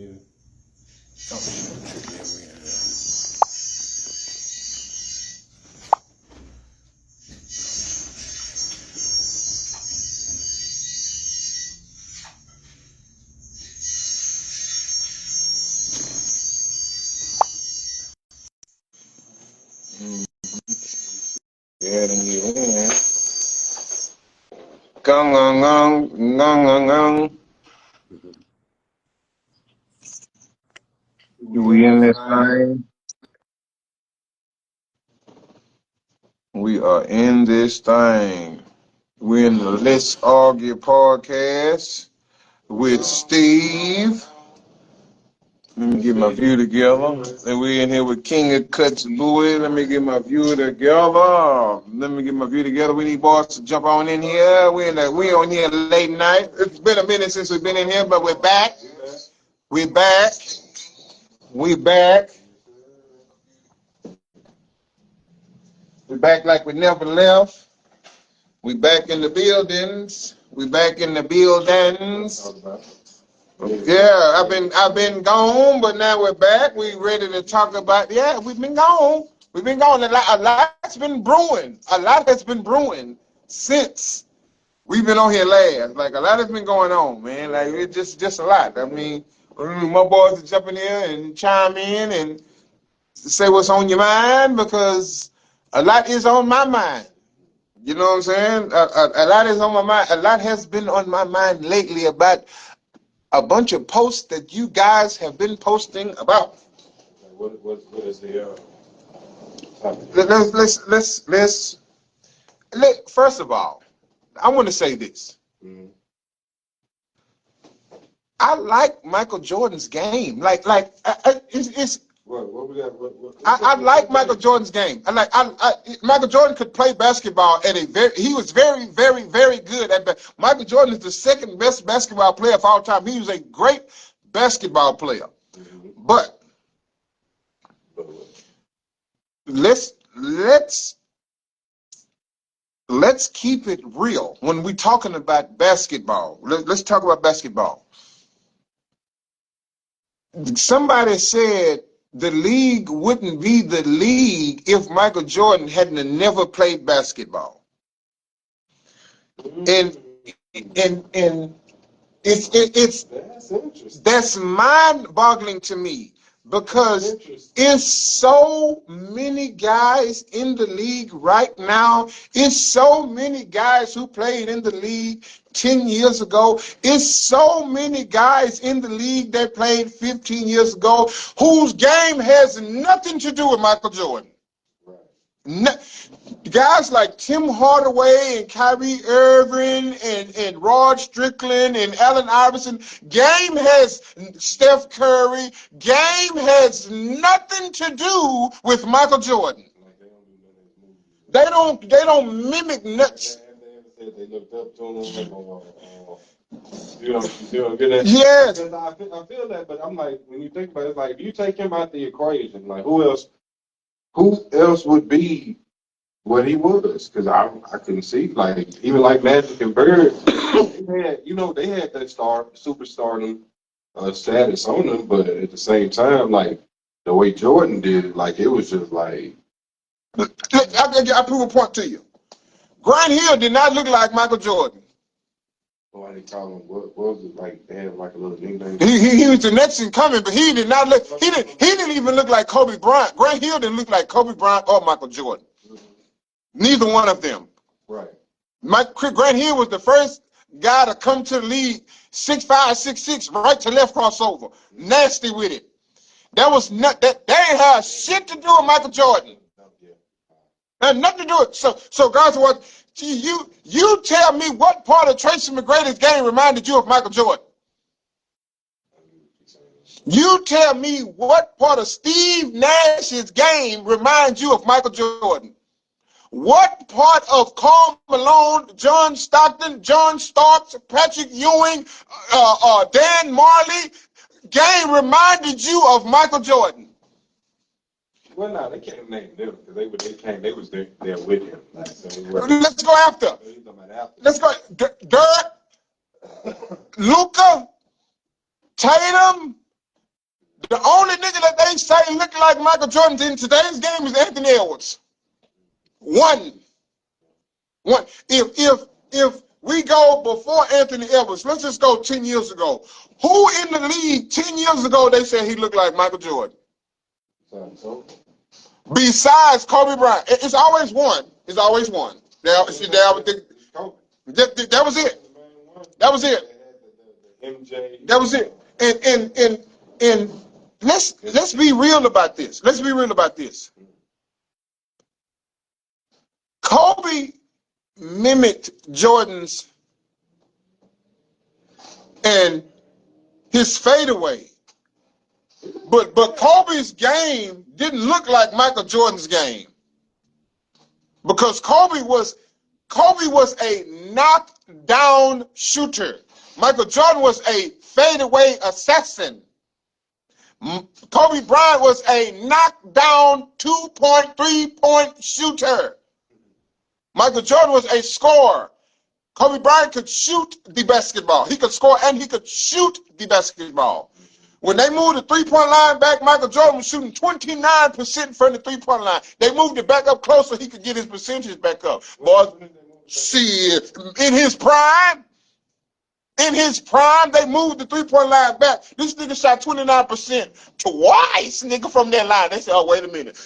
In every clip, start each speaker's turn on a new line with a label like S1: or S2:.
S1: Yeah, then you in. Gong, gong, gong, gong, gong, gong. We in this thing. We are in this thing. We're in the Let's Argue podcast with Steve. Let me get my view together. And we're in here with King of Cuts Louis. Let me get my view together. We need boys to jump on in here. We on here late night. It's been a minute since we've been in here, but we're back. We're back. We back. We back like we never left. We back in the buildings. Yeah, I've been gone, but now we're back. We ready to talk about. Yeah, we've been gone. A lot's been brewing. A lot has been brewing since we've been on here last. Like a lot has been going on, man. Like it's just a lot. I mean, my boys are jumping in and chime in and say what's on your mind because a lot is on my mind. You know what I'm saying? A lot is on my mind. A lot has been on my mind lately about a bunch of posts that you guys have been posting about.
S2: What is the topic?
S1: Let's first of all, I want to say this.
S2: Mm-hmm.
S1: I like Michael Jordan's game. It's.
S2: What we got?
S1: I like Michael Jordan's game. Michael Jordan could play basketball at he was very, very, very good at Michael Jordan is the second best basketball player of all time. He was a great basketball player.
S2: Mm-hmm.
S1: But let's keep it real when we're talking about basketball. Let's talk about basketball. Somebody said the league wouldn't be the league if Michael Jordan hadn't never played basketball. And that's mind-boggling to me because it's so many guys in the league right now. It's so many guys who played in the league 10 years ago. It's so many guys in the league that played 15 years ago whose game has nothing to do with Michael Jordan. No, guys like Tim Hardaway and Kyrie Irving and Rod Strickland and Allen Iverson, game has Steph Curry, game has nothing to do with Michael Jordan. They don't mimic nuts.
S2: They looked up to him.
S1: Yes.
S2: I feel that, but I'm like, when you think about it, it's like if you take him out the equation, like who else would be what he was? Because I couldn't see, like, even like Magic and Bird, they had that superstardom status on them, but at the same time, like the way Jordan did it, like it was just like.
S1: I prove a point to you. Grant Hill did not look like Michael Jordan.
S2: Why they call him? What was it like? They had like a little nickname.
S1: He was the next in coming, but he did not look. He didn't even look like Kobe Bryant. Grant Hill didn't look like Kobe Bryant or Michael Jordan. Neither one of them.
S2: Right.
S1: Grant Hill was the first guy to come to the league 6'5", 6'6", right to left crossover, nasty with it. That was not that. They ain't had shit to do with Michael Jordan. Had nothing to do with. So guys, what? You tell me what part of Tracy McGrady's game reminded you of Michael Jordan? You tell me what part of Steve Nash's game reminds you of Michael Jordan? What part of Karl Malone, John Stockton, John Starks, Patrick Ewing, Dan Marley game reminded you of Michael Jordan?
S2: Well, no, they can't name them because they was there with him. Like, so
S1: let's go after. Let's go. Dirk, Luka, Tatum, The only nigga that they say look like Michael Jordan in today's game is Anthony Edwards. One. If we go before Anthony Edwards, let's just go 10 years ago. Who in the league 10 years ago they said he looked like Michael Jordan? Besides Kobe Bryant. It's always one. It's always one. That was it. That was it. That was it. And let's be real about this. Let's be real about this. Kobe mimicked Jordan's and his fadeaway. But Kobe's game didn't look like Michael Jordan's game. Because Kobe was a knockdown shooter. Michael Jordan was a fadeaway assassin. Kobe Bryant was a knockdown 2-point, 3-point shooter. Michael Jordan was a scorer. Kobe Bryant could shoot the basketball. He could score and he could shoot the basketball. When they moved the three-point line back, Michael Jordan was shooting 29% from the three-point line. They moved it back up close so he could get his percentage back up. Boys, see, in his prime, they moved the three-point line back. This nigga shot 29% twice, nigga, from that line. They said, oh, wait a minute.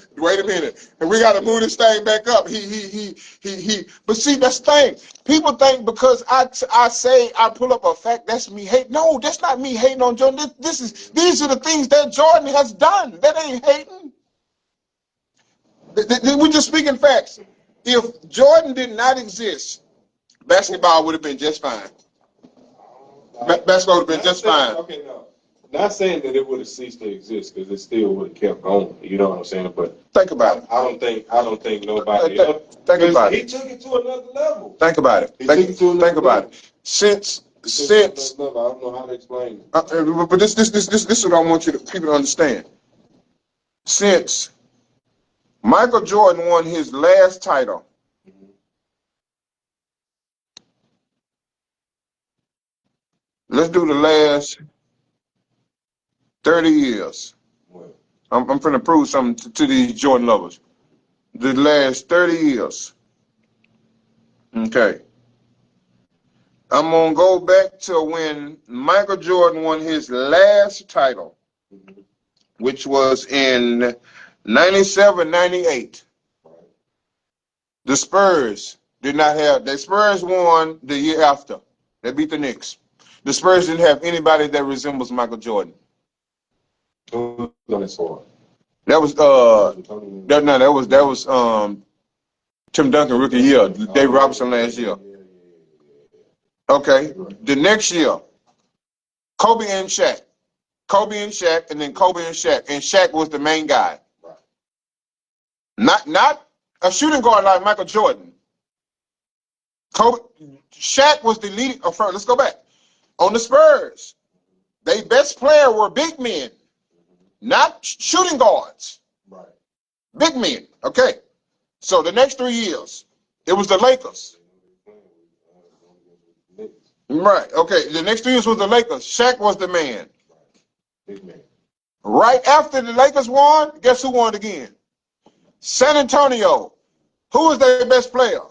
S1: And we got to move this thing back up. But see, that's the thing. People think because I say I pull up a fact, that's me hating. No, that's not me hating on Jordan. These are the things that Jordan has done. That ain't hating. We're just speaking facts. If Jordan did not exist, basketball would have been just fine. Basketball would have been just fine.
S2: Okay, no. Not saying that it would have ceased to exist because it still would have kept going. You know what I'm saying? But
S1: think about it.
S2: I don't think nobody.
S1: Think about it.
S2: He took it to another level.
S1: Think about it. Think about it. Since
S2: I don't know how to explain it.
S1: But this is what I want people to understand. Since Michael Jordan won his last title, let's do the last 30 years. I'm going to prove something to these Jordan lovers. The last 30 years. Okay. I'm going to go back to when Michael Jordan won his last title, which was in 97, 98. The Spurs did not have, the Spurs won the year after. They beat the Knicks. The Spurs didn't have anybody that resembles Michael Jordan.
S2: Who was on his squad?
S1: That was Tim Duncan rookie year, Dave Robinson last year. Okay, the next year, Kobe and Shaq, and then Kobe and Shaq was the main guy. Not a shooting guard like Michael Jordan. Shaq was the leading. Let's go back. On the Spurs, their best player were big men, not shooting guards.
S2: Right.
S1: Big men. Okay. So the next 3 years, it was the Lakers. Right. Okay. The next 3 years was the Lakers. Shaq was the man.
S2: Big man.
S1: Right after the Lakers won, guess who won again? San Antonio. Who was their best player?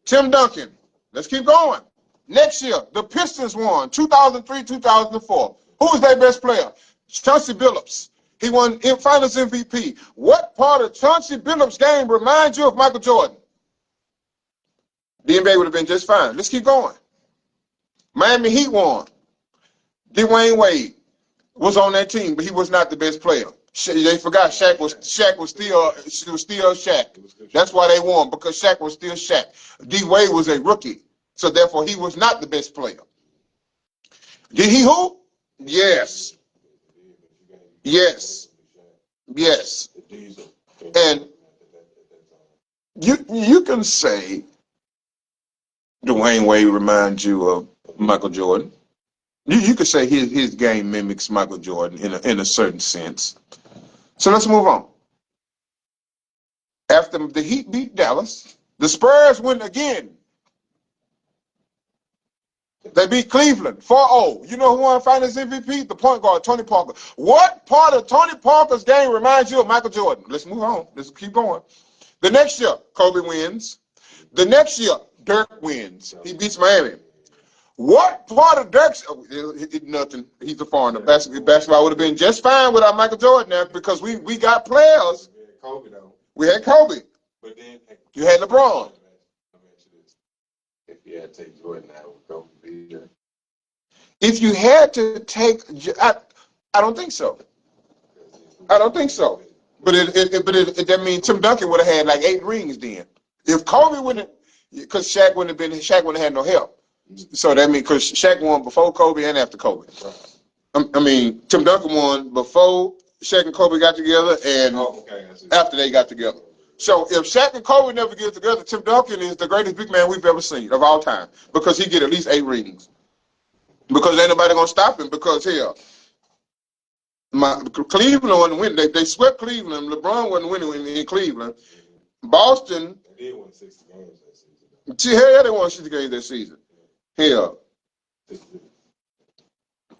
S1: Tim Duncan. Let's keep going. Next year, the Pistons won, 2003, 2004. Who was their best player? Chauncey Billups. He won Finals MVP. What part of Chauncey Billups' game reminds you of Michael Jordan? The NBA would have been just fine. Let's keep going. Miami Heat won. Dwayne Wade was on that team, but he was not the best player. They forgot Shaq was still Shaq. That's why they won, because Shaq was still Shaq. D Wade was a rookie, so therefore he was not the best player. Did he hoop? Yes. Yes. Yes. And you can say Dwayne Wade reminds you of Michael Jordan. You could say his game mimics Michael Jordan in a certain sense. So let's move on. After the Heat beat Dallas, the Spurs win again. They beat Cleveland 4-0. You know who won Finals MVP? The point guard, Tony Parker. What part of Tony Parker's game reminds you of Michael Jordan? Let's move on. Let's keep going. The next year, Kobe wins. The next year, Dirk wins. He beats Miami. What part of Dirk's nothing? He's a foreigner. Basketball would have been just fine without Michael Jordan now because we got players.
S2: Kobe though.
S1: We had Kobe.
S2: But then
S1: you had LeBron.
S2: If you had to take Jordan out, would Kobe be there?
S1: If you had to take, I don't think so. I don't think so. But that means Tim Duncan would have had like 8 rings then. If Kobe wouldn't, because Shaq wouldn't have had no help. So that means because Shaq won before Kobe and after Kobe. I mean, Tim Duncan won before Shaq and Kobe got together and after they got together. So if Shaq and Kobe never get together, Tim Duncan is the greatest big man we've ever seen of all time because he get at least 8 rings. Because ain't nobody gonna stop him. Because hell, Cleveland wasn't winning. They swept Cleveland. LeBron wasn't winning in Cleveland. Boston.
S2: They did win 60 games that season.
S1: Hell yeah, they won 60 games that season. Hell,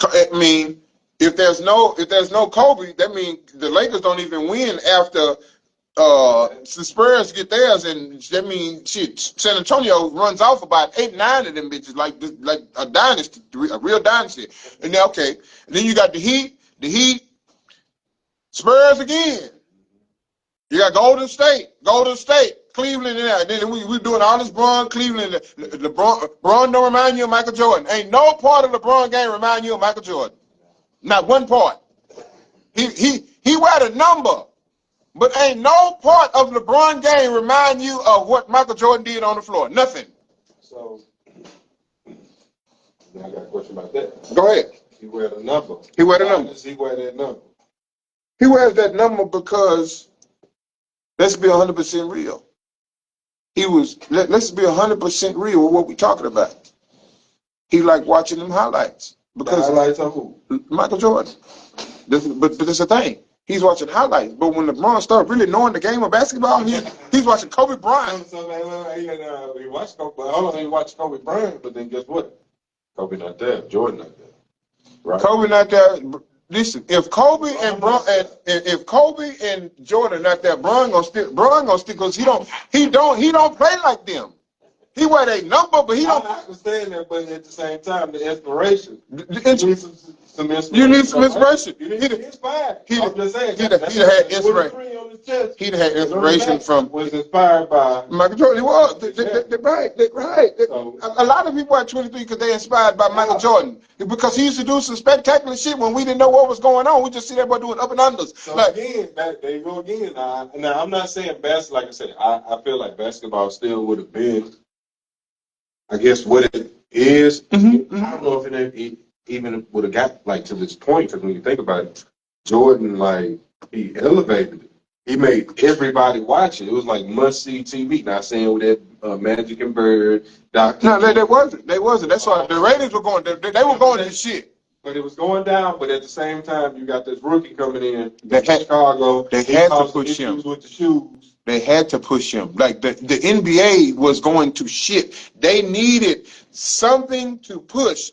S1: I mean, if there's no Kobe, that means the Lakers don't even win after the Spurs get theirs, and that means shit. San Antonio runs off about 8, 9 of them bitches, like a dynasty, a real dynasty. And then and then you got the Heat, Spurs again. You got Golden State, Cleveland, and then we doing all this Bron, Cleveland. Bron don't remind you of Michael Jordan. Ain't no part of the Bron game remind you of Michael Jordan. Not one part. He wear the number. But ain't no part of LeBron game remind you of what Michael Jordan did on the floor. Nothing.
S2: So, now I got a question about that.
S1: Go ahead.
S2: He wear the number.
S1: He wear the number.
S2: Why does he wear that number?
S1: He wears that number because, let's be 100% real. Let's be 100% real with what we're talking about. He like watching them highlights. Because
S2: the highlights of who?
S1: Michael Jordan. But there's a thing. He's watching highlights, but when LeBron started really knowing the game of basketball, he's watching Kobe Bryant.
S2: So he watched Kobe. Hold on, he watched Kobe Bryant, but then guess what? Kobe not there. Jordan not there. Right? Kobe not there.
S1: Listen, if Kobe and Jordan not there, Bron gonna stick because he don't play like them. He wear a number, but he don't.
S2: I understand that, but at the same time, the inspiration.
S1: You need some inspiration.
S2: You need to be inspired. I'm just saying.
S1: He'd have had inspiration. He'd have had inspiration from.
S2: Was inspired by
S1: Michael Jordan. He was. Right. A lot of people are 23 because they're inspired by Michael Jordan because he used to do some spectacular shit when we didn't know what was going on. We just see that boy doing up and unders.
S2: So again, there you go again. Now I'm not saying basketball. Like I said, I feel like basketball still would have been, I guess, what it is.
S1: Mm-hmm.
S2: I don't know if it even would have got like to this point, because when you think about it, Jordan, like, he elevated it. He made everybody watch it. It was like must-see TV. Not saying with that Magic and Bird, Dr.
S1: No, they wasn't. That's why the ratings were going. They were going to shit.
S2: But it was going down. But at the same time, you got this rookie coming in.
S1: Chicago. They had to push him
S2: with the shoes.
S1: They had to push him. Like the NBA was going to shit. They needed something to push.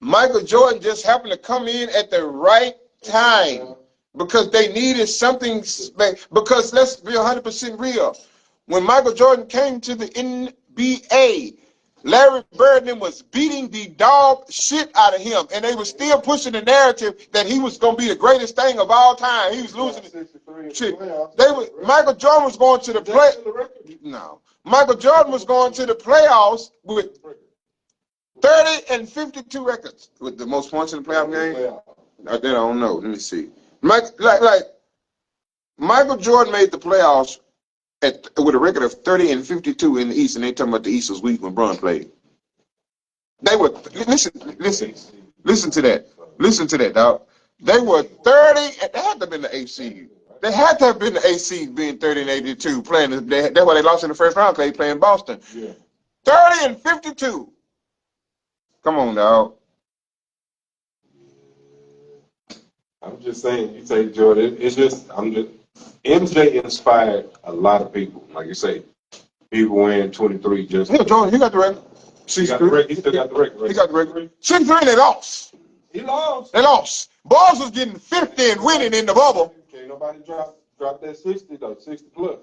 S1: Michael Jordan just happened to come in at the right time because they needed something. Because let's be 100% real. When Michael Jordan came to the NBA, Larry Bird was beating the dog shit out of him, and they were still pushing the narrative that he was going to be the greatest thing of all time. He was losing shit. Michael Jordan was going to the play. No, Michael Jordan was going to the playoffs with 30 and 52 records, with the most points in the playoff game. I don't know. Let me see. Michael Jordan made the playoffs with a record of 30 and 52 in the East, and they talking about the East was weak when Bron played. They were listen to that. Listen to that, dog. They were 30. They had to have been the 8th seed. They had to have been the 8th seed, being 30 and 82, playing. That's why they lost in the first round, because they playing Boston.
S2: Yeah.
S1: 30 and 52. Come on, dog.
S2: I'm just saying, you say Jordan, MJ inspired a lot of people. Like you say, people wearing 23 just.
S1: Yeah, Jordan, you got the record.
S2: He got the record. He still got the record.
S1: He got the record. 63 and they lost.
S2: He lost.
S1: They lost. Boys was getting 50 and winning in the bubble.
S2: Can't nobody drop that 60 though, 60 plus.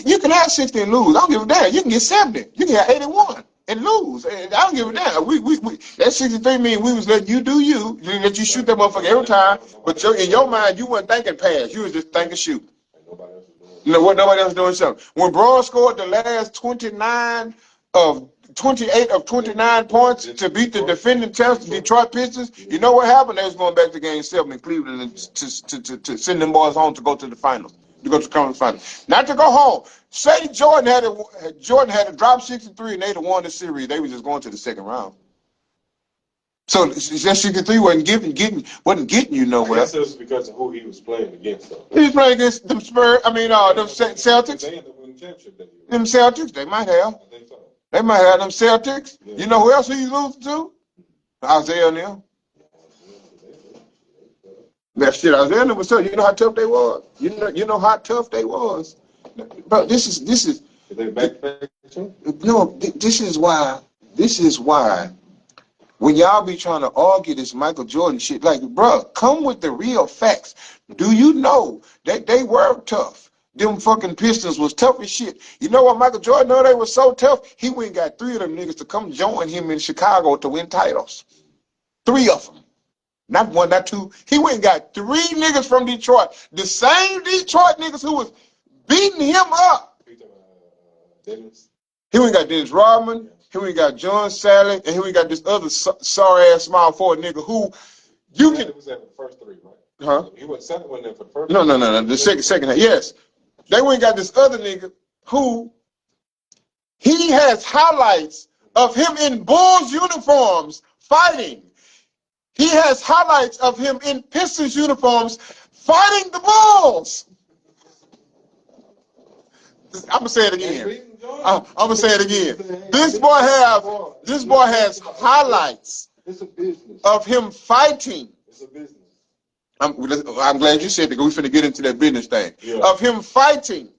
S1: You can have 60 and lose. I don't give a damn. You can get 70. You can have 81 and lose. I don't give a damn. That 63 means we was letting you do you. You let you shoot that motherfucker every time. But in your mind, you weren't thinking pass. You was just thinking shoot. You know what? Nobody else doing something. When Braun scored the last 28 of 29 points to beat the defending champs, the Detroit Pistons, you know what happened? They was going back to Game 7 in Cleveland to send them boys home to go to the finals, to go to the conference finals. Not to go home. Say Jordan had to drop 63 and they'd have won the series. They were just going to the second round. So that 63 wasn't getting you nowhere.
S2: I guess it was because of who he was playing against. Though.
S1: He was playing against them Spurs. Them Celtics.
S2: They ended up winning the championship that year.
S1: Them Celtics. They might have.
S2: I think so.
S1: They might have them Celtics.
S2: Yeah.
S1: You know who else he losing to? Isaiah and them. That shit, Isaiah and them was tough. You know how tough they was. You know how tough they was. But this is.
S2: Is they back too?
S1: No, this is why. When y'all be trying to argue this Michael Jordan shit, like, bro, come with the real facts. Do you know that they were tough? Them fucking Pistons was tough as shit. You know what Michael Jordan know they were so tough? He went and got 3 of them niggas to come join him in Chicago to win titles. 3 of them. Not 1, not 2. He went and got 3 niggas from Detroit. The same Detroit niggas who was beating him up.
S2: Dennis.
S1: He went and got Dennis Rodman. Here we got John Sally, and here we got this other sorry-ass small forward nigga who you can...
S2: He was there for the first 3, right?
S1: Huh?
S2: He went second one there for the first
S1: No. The second half. Yes. They went and got this other nigga who he has highlights of him in Bulls uniforms fighting. He has highlights of him in Pistons uniforms fighting the Bulls. I'm gonna say it again. I'm gonna say it again. This boy has highlights of him fighting.
S2: It's a business.
S1: I'm glad you said that. We finna get into that business thing.
S2: Yeah.
S1: Of him fighting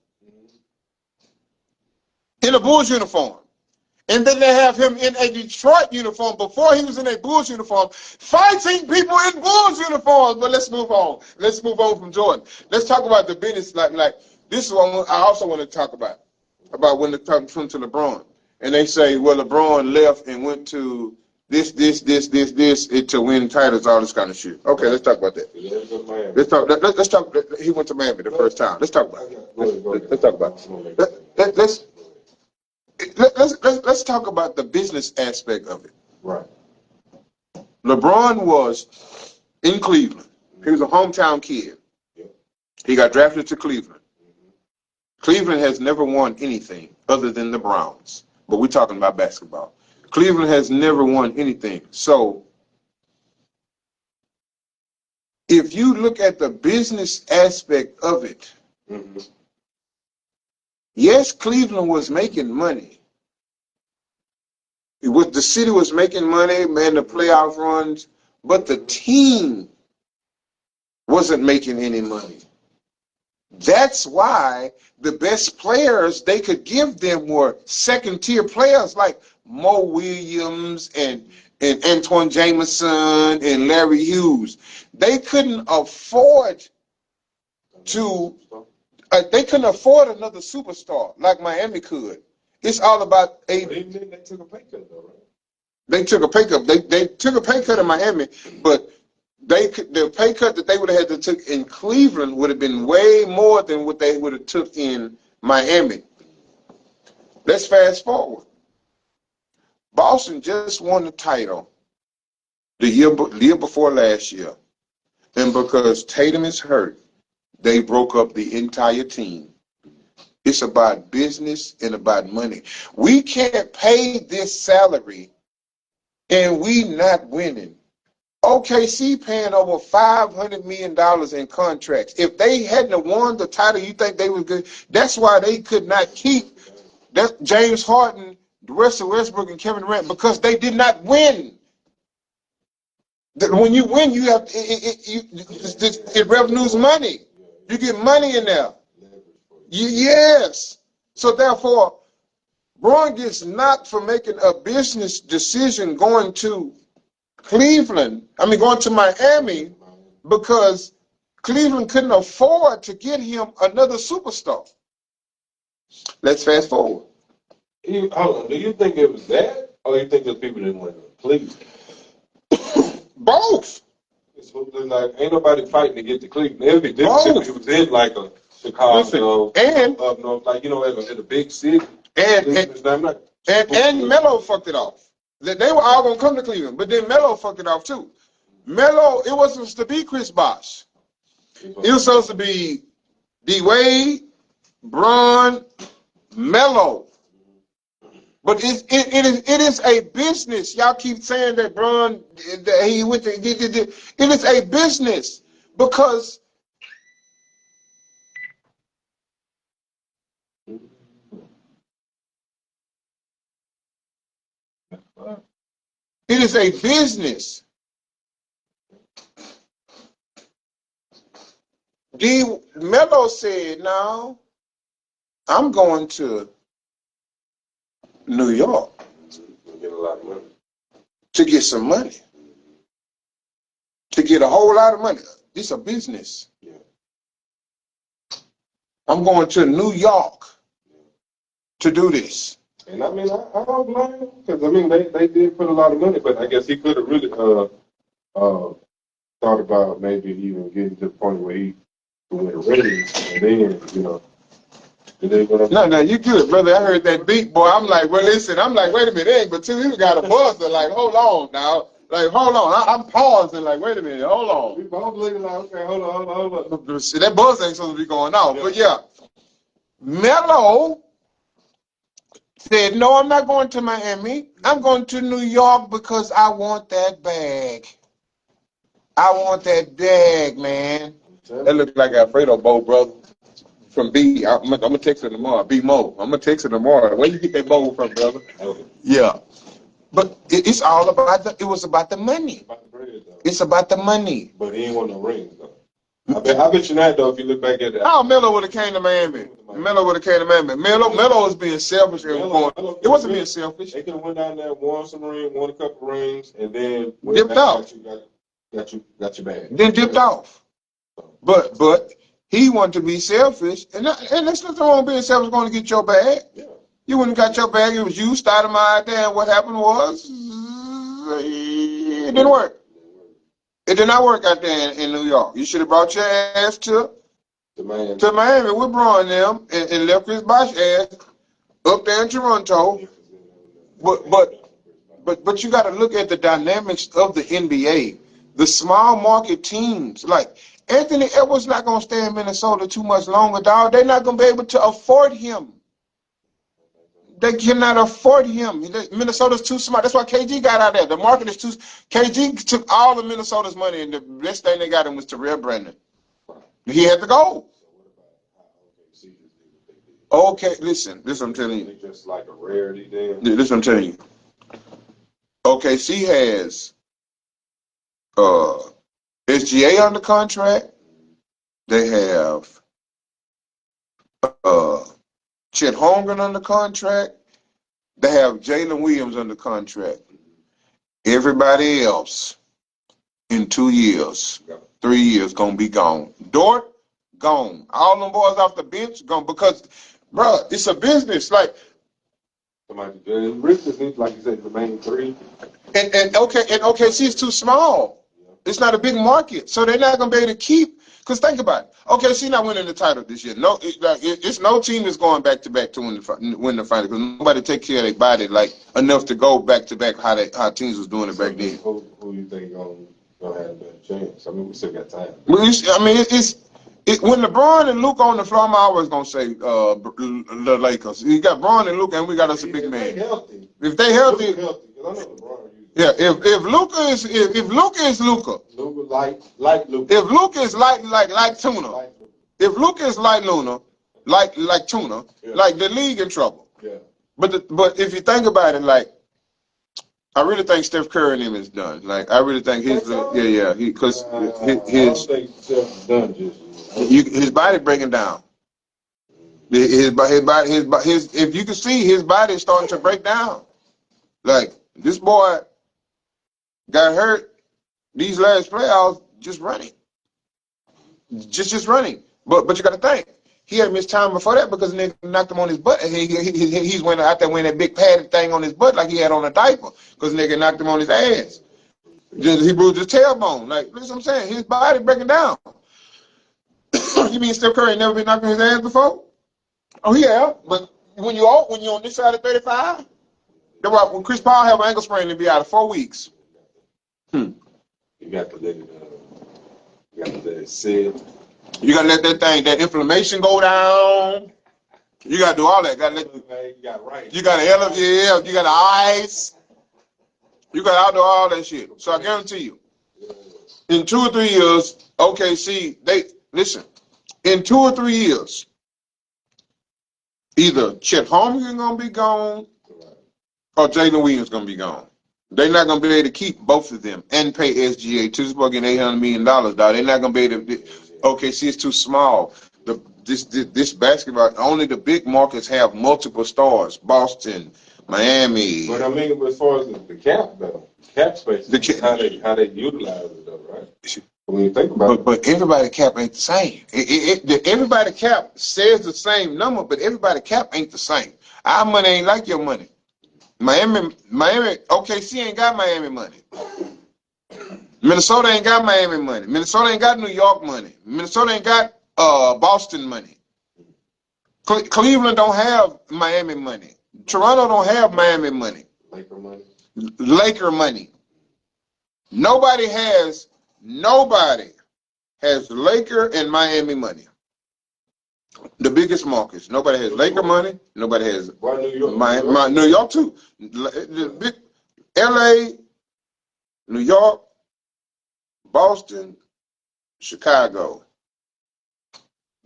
S1: in a Bulls uniform. And then they have him in a Detroit uniform before he was in a Bulls uniform, fighting people in Bulls uniforms. But let's move on. Let's move on from Jordan. Let's talk about the business. Like this is what I also want to talk about when they come to LeBron. And they say, well, LeBron left and went to this, to win titles, all this kind of shit. Okay, let's talk about that. Let's talk. He went to Miami the first time. Let's talk about it. Let's talk about it. Let's talk about the business aspect of it.
S2: Right.
S1: LeBron was in Cleveland. He was a hometown kid. He got drafted to Cleveland. Cleveland has never won anything other than the Browns. But we're talking about basketball. Cleveland has never won anything. So if you look at the business aspect of it, yes, Cleveland was making money. The city was making money, man, the playoff runs, but the team wasn't making any money. That's why the best players they could give them were second-tier players like Mo Williams and Antoine Jameson and Larry Hughes. They couldn't afford another superstar like Miami could. It's all about
S2: They took a pay cut, though, right?
S1: They took a pay cut. They took a pay cut in Miami, but the pay cut that they would have had to take in Cleveland would have been way more than what they would have took in Miami. Let's fast forward. Boston just won the title the year before last year, and because Tatum is hurt, they broke up the entire team. It's about business and about money. We can't pay this salary and we not winning. OKC paying over $500 million in contracts. If they hadn't won the title, you think they were good? That's why they could not keep James Harden, Russell Westbrook, and Kevin Durant, because they did not win. When you win, you have it revenues money. You get money in there. Yes. So therefore, Braun gets knocked for making a business decision going to going to Miami because Cleveland couldn't afford to get him another superstar. Let's fast forward.
S2: Hold on. Do you think it was that, or you think the people didn't want to Cleveland?
S1: Both.
S2: It's like ain't nobody fighting to get to Cleveland. It'd be different if it was in like a Chicago,
S1: and
S2: up north, like at a big city.
S1: And Melo fucked it off. They were all gonna come to Cleveland, but then Melo fucked it off too. Melo, it wasn't supposed to be Chris Bosh. It was supposed to be D Wade, Braun, Melo. But it is a business. Y'all keep saying that Braun, that he went to. It is a business because it is a business. Melo said, "No, I'm going to New York
S2: get a lot of money
S1: to get some money, to get a whole lot of money. It's a business.
S2: Yeah.
S1: I'm going to New York to do this."
S2: And I mean, I don't blame him because I mean they did put a lot of money, but I guess he could have really thought about maybe even getting to the point where he could win a ring, and then
S1: No, you good, brother. I heard that beat, boy. I'm like, well, listen. I'm like, wait a minute, ain't but two. You got a buzzer. Like, hold on now. Like, hold on. I'm pausing. Like, wait a minute. Hold on.
S2: We both looking like, okay, hold on.
S1: See, that buzz ain't supposed to be going off. Yeah. But yeah, Melo said, "No, I'm not going to Miami. I'm going to New York because I want that bag. I want that bag, man." That looks like Alfredo bowl, brother. From B. I'm gonna text her tomorrow. B Mo. I'm gonna text her tomorrow. Where you get that bowl from, brother? Okay. Yeah. But it's all about it was about the money. It's about the money.
S2: But he ain't want no rings though. I bet you not though if you look back at that.
S1: Oh, Melo would have came to Miami. Melo was being selfish. It wasn't being selfish.
S2: They could have went down there, won some rings, won a couple rings, and then
S1: dipped off.
S2: Got your bag.
S1: Then dipped off. But he wanted to be selfish, and there's nothing wrong with being selfish. Going to get your bag. Yeah. You wouldn't got your bag. It was you started my idea. And what happened was it didn't work. It did not work out there in New York. You should have brought your ass to Miami with Braun and them and left Chris Bosh ass up there in Toronto. But you got to look at the dynamics of the NBA. The small market teams, like Anthony Edwards, not gonna stay in Minnesota too much longer, dog. They're not gonna be able to afford him. They cannot afford him. Minnesota's too smart. That's why KG got out there. The market is too. KG took all of Minnesota's money, and the best thing they got him was Terrell Brandon. He had to go. Okay, listen. This I'm telling you.
S2: Just like a rarity there.
S1: This I'm telling you. OKC has SGA under contract. They have Chet Holmgren under contract. They have Jalen Williams under contract. Everybody else in 2 years, 3 years, gonna be gone. Dort, gone. All them boys off the bench, gone. Because, bro, it's a business. Like,
S2: Rich is like you said, the main three.
S1: And OKC is too small. It's not a big market, so they're not gonna be able to keep. Because think about it, OKC not winning the title this year. No, it's no team that's going back to back to win the final. Because nobody take care of their body like enough to go back to back how teams was doing it back then.
S2: Who you think gonna have a better chance? I mean, we still got time.
S1: When LeBron and Luke on the floor, I'm always gonna say the Lakers. You got Bron and Luke, and we got us a big man. If they healthy, yeah. If Luka is Luka,
S2: like Luka.
S1: If Luka is like tuna, if Luka is like Luna, like tuna, like the league in trouble.
S2: Yeah.
S1: But if you think about it, like, I really think Steph Curry and him is done. Like, I really think because his body breaking down. If you can see, his body is starting to break down. Like, this boy got hurt these last playoffs just running. Just running. But you got to think, he had missed time before that because nigga knocked him on his butt. And he's went out there wearing that big padded thing on his butt like he had on a diaper because nigga knocked him on his ass. Just, he bruised his tailbone. Like, listen, I'm saying, his body breaking down. You mean Steph Curry ain't never been knocked on his ass before? Oh yeah, but when you on this side of 35, that's why when Chris Paul have an ankle sprain, he'll be out of 4 weeks.
S2: You got to let it. You got to let it sit.
S1: You gotta let that inflammation go down. You gotta do all that.
S2: You got right.
S1: You gotta elevate. You gotta ice. You gotta outdo all that shit. So I guarantee you, in 2 or 3 years, OKC, listen. In 2 or 3 years, either Chet Holmgren gonna be gone, or Jalen Williams gonna be gone. They're not gonna be able to keep both of them and pay SGA too. Getting $800 million, dog. They're not gonna be able to. OKC is too small. This basketball, only the big markets have multiple stars. Boston, Miami.
S2: But I mean, as far as the cap though, cap space, how they utilize it though, right? When you think about it.
S1: But everybody cap ain't the same. Everybody cap says the same number, but everybody cap ain't the same. Our money ain't like your money. Miami, OKC ain't got Miami money. Minnesota ain't got Miami money. Minnesota ain't got New York money. Minnesota ain't got Boston money. Cleveland don't have Miami money. Toronto don't have Miami money. Laker money. Nobody has Laker and Miami money. The biggest markets. Nobody has Laker money. Nobody has New York too. The big LA, New York, Boston, Chicago.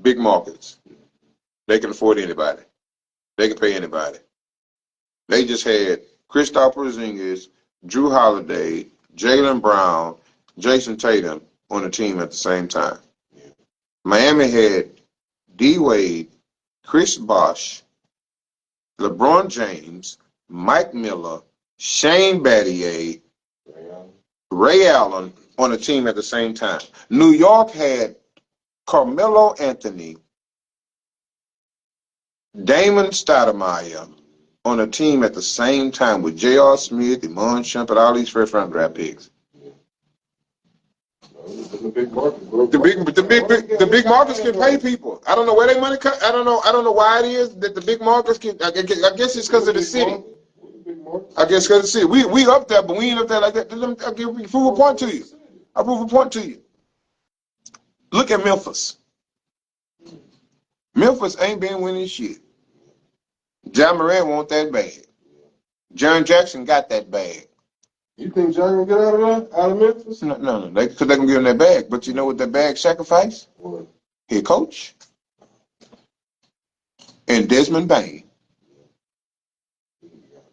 S1: Big markets. They can afford anybody. They can pay anybody. They just had Kristaps Porzingis, Drew Holiday, Jaylen Brown, Jason Tatum on the team at the same time. Miami had D. Wade, Chris Bosh, LeBron James, Mike Miller, Shane Battier, Ray Allen on the team at the same time. New York had Carmelo Anthony, Damon Stoudemire on a team at the same time with J.R. Smith, Iman Shumpert, all these first-round draft picks. The big markets can pay people. I don't know where they money come. I don't know why it is that the big markets can. I guess it's because of the city. I guess because of the city. We up there, but we ain't up there like that. I'll give you prove a point to you. I'll prove a point to you. Look at Memphis. Memphis ain't been winning shit. John Morant want that bag. Jaren Jackson got that bag.
S2: You think John gonna get out of there? Out of Memphis?
S1: No. Because they can give him that bag. But you know what that bag sacrifice?
S2: What?
S1: Head coach. And Desmond Bain.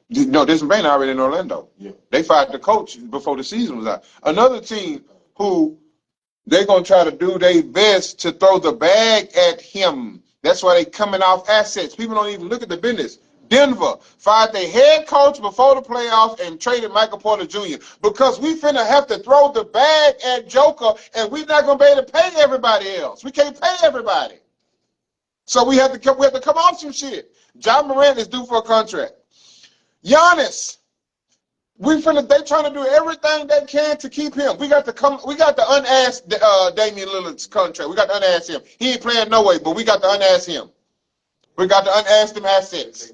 S1: No, Desmond Bain already in Orlando.
S2: Yeah.
S1: They fired the coach before the season was out. Another team who they're going to try to do their best to throw the bag at him. That's why they coming off assets. People don't even look at the business. Denver fired their head coach before the playoffs and traded Michael Porter Jr. because we finna have to throw the bag at Joker and we're not going to be able to pay everybody else. We can't pay everybody. So we have to come off some shit. John Morant is due for a contract. Giannis, they trying to do everything they can to keep him. We got to unask Damian Lillard's contract. We got to unask him. He ain't playing no way, but we got to unask him. We got to unask them assets.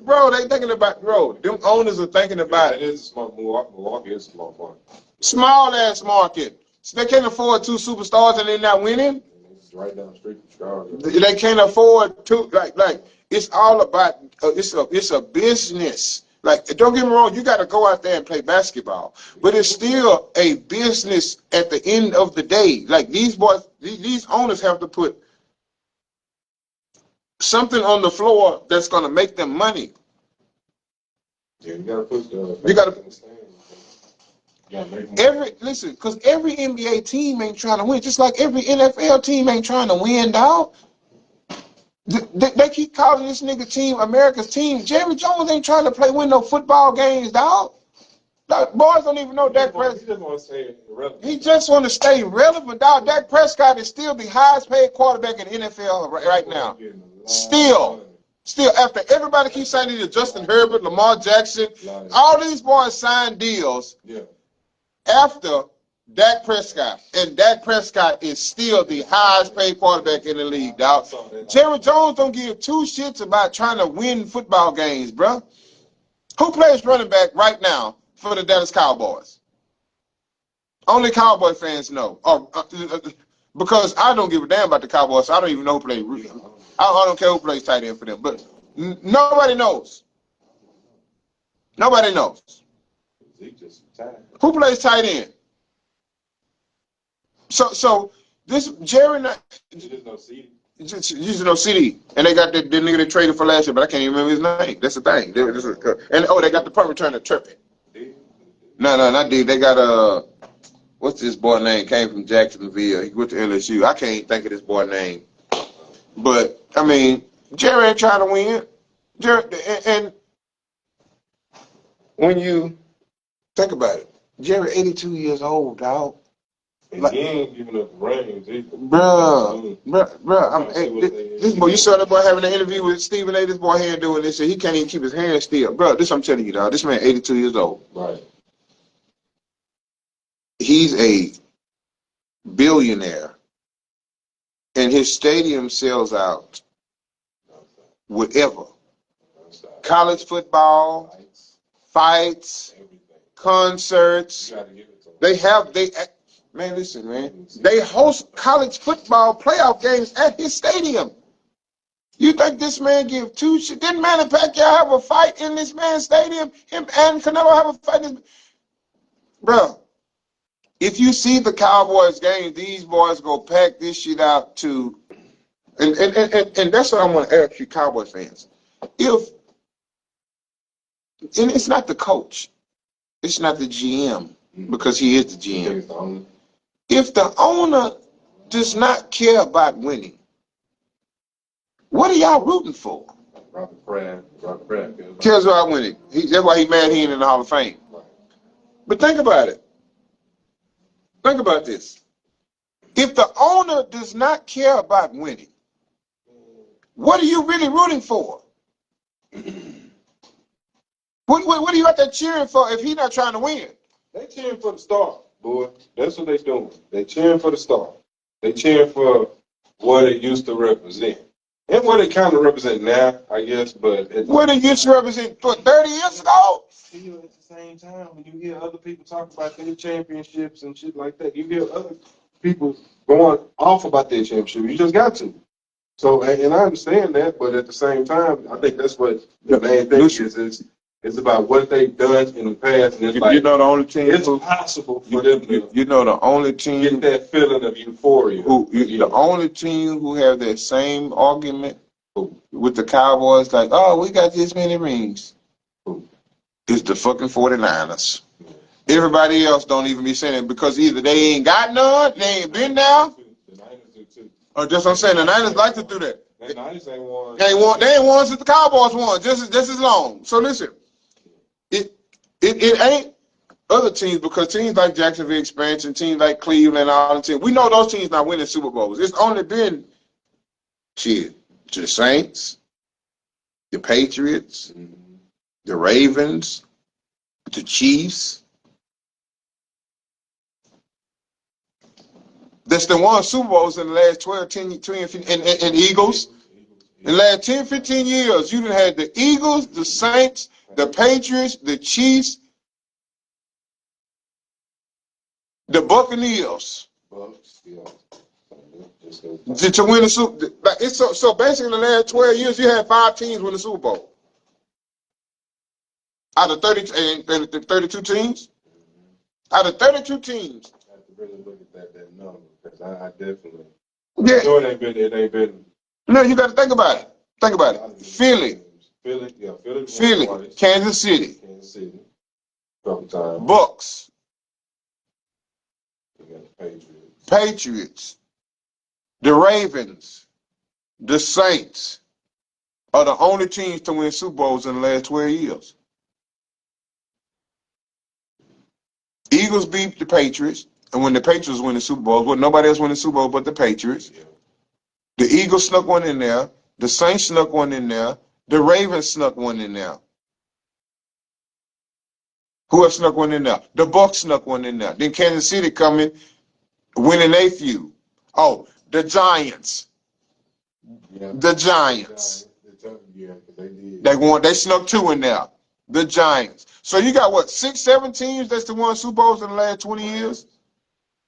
S1: Bro, they thinking about, them owners are thinking about.
S2: That is a small, Milwaukee is a small market.
S1: Small ass market. So they can't afford 2 superstars and they're not winning.
S2: It's right down the street from Chicago.
S1: They can't afford 2, like it's all about, it's a business. Like, don't get me wrong, you got to go out there and play basketball. But it's still a business at the end of the day. Like, these owners have to put something on the floor that's going to make them money.
S2: Yeah, you got to put
S1: listen, because every NBA team ain't trying to win, just like every NFL team ain't trying to win, dog. They keep calling this nigga team America's team. Jerry Jones ain't trying to win no football games, dog. Boys don't even know Dak Prescott.
S2: He just want to stay relevant.
S1: He just want to stay relevant, dog. Dak Prescott is still the highest paid quarterback in the NFL right now. Still after everybody keeps signing to Justin Herbert, Lamar Jackson, all these boys signed deals after Dak Prescott, and Dak Prescott is still the highest paid quarterback in the league, dog. Jerry Jones don't give two shits about trying to win football games, bro. Who plays running back right now for the Dallas Cowboys? Only Cowboy fans know. Because I don't give a damn about the Cowboys, so I don't even know who plays. I don't care who plays tight end for them. But nobody knows. Nobody knows. Who plays tight end? So this Jerry, you just know CD, and they got the nigga they traded for last year, but I can't even remember his name. That's the thing. And they got the punt returner Turpin. No, not D. They got what's this boy name? Came from Jacksonville. He went to LSU. I can't think of this boy name. But I mean, Jerry ain't trying to win. Jerry, and when you think about it, Jerry 82 years old, dog.
S2: And he ain't giving up the reins either.
S1: Bruh. This boy, you saw that boy having an interview with Stephen A. This boy hand doing this, and he can't even keep his hands still. Bro, this I'm telling you, dog. This man 82 years old.
S2: Right.
S1: He's a billionaire, and his stadium sells out whatever. College football, fights, concerts. Man, listen, man. They host college football playoff games at his stadium. You think this man give two shit? Didn't Manny Pacquiao have a fight in this man's stadium? Him and Canelo have a fight. Bro, if you see the Cowboys game, these boys go pack this shit out to, and that's what I want to ask you Cowboys fans. And it's not the coach. It's not the GM, because he is the GM. If the owner does not care about winning, what are y'all rooting for?
S2: Robert Kraft
S1: cares about winning. That's why he's mad he ain't in the Hall of Fame. But think about it. Think about this. If the owner does not care about winning, what are you really rooting for? What are you out there cheering for if he's not trying to win?
S2: They cheering for the star, boy. That's what they doing. They cheering for the star. They cheering for what it used to represent. And what it kind of represent now, I guess, but...
S1: What it used to represent for 30 years ago?
S2: Still at the same time, when you hear other people talk about their championships and shit like that, you hear other people going off about their championship. You just got to. So, and I understand that, but at the same time, I think that's what the main thing is. It's about what they've done in the past, and it's like,
S1: you know, the only team
S2: it's possible for them to
S1: you know the only team
S2: get that feeling of euphoria.
S1: The only team who have that same argument with the Cowboys, like, oh, we got this many rings, is the fucking 49ers. Everybody else don't even be saying it because either they ain't got none, they ain't been there.
S2: The Niners do too.
S1: Or just what I'm saying, the Niners like to do that.
S2: The Niners ain't won.
S1: They ain't won since the Cowboys won, just as long. So listen, it ain't other teams, because teams like Jacksonville expansion, teams like Cleveland, all the teams, we know those teams not winning Super Bowls. It's only been the Saints, the Patriots, the Ravens, the Chiefs. That's the one Super Bowls in the last 12, 10, and Eagles. In the last 10, 15 years, you done had the Eagles, the Saints, the Patriots, the Chiefs, the Buccaneers. To win the Super Bowl. So basically in the last 12 years, you had 5 teams win the Super Bowl. Out of 32 teams? Out of 32 teams.
S2: I have to really look at that number, because I definitely...
S1: Yeah.
S2: No, it ain't been...
S1: No, you got to think about it. Think about it. Philly, Kansas City,
S2: couple times.
S1: Bucks,
S2: We got the
S1: Patriots, the Ravens, the Saints, are the only teams to win Super Bowls in the last 12 years. Eagles beat the Patriots, and when the Patriots win the Super Bowls, well, nobody else won the Super Bowl but the Patriots. The Eagles snuck one in there. The Saints snuck one in there. The Ravens snuck one in there. Who else snuck one in there? The Bucks snuck one in there. Then Kansas City coming, winning a few. Oh, the Giants.
S2: Yeah.
S1: The Giants.
S2: Yeah, they did.
S1: They snuck two in there. The Giants. So you got what, 6, 7 teams that's the won Super Bowls in the last 20 years?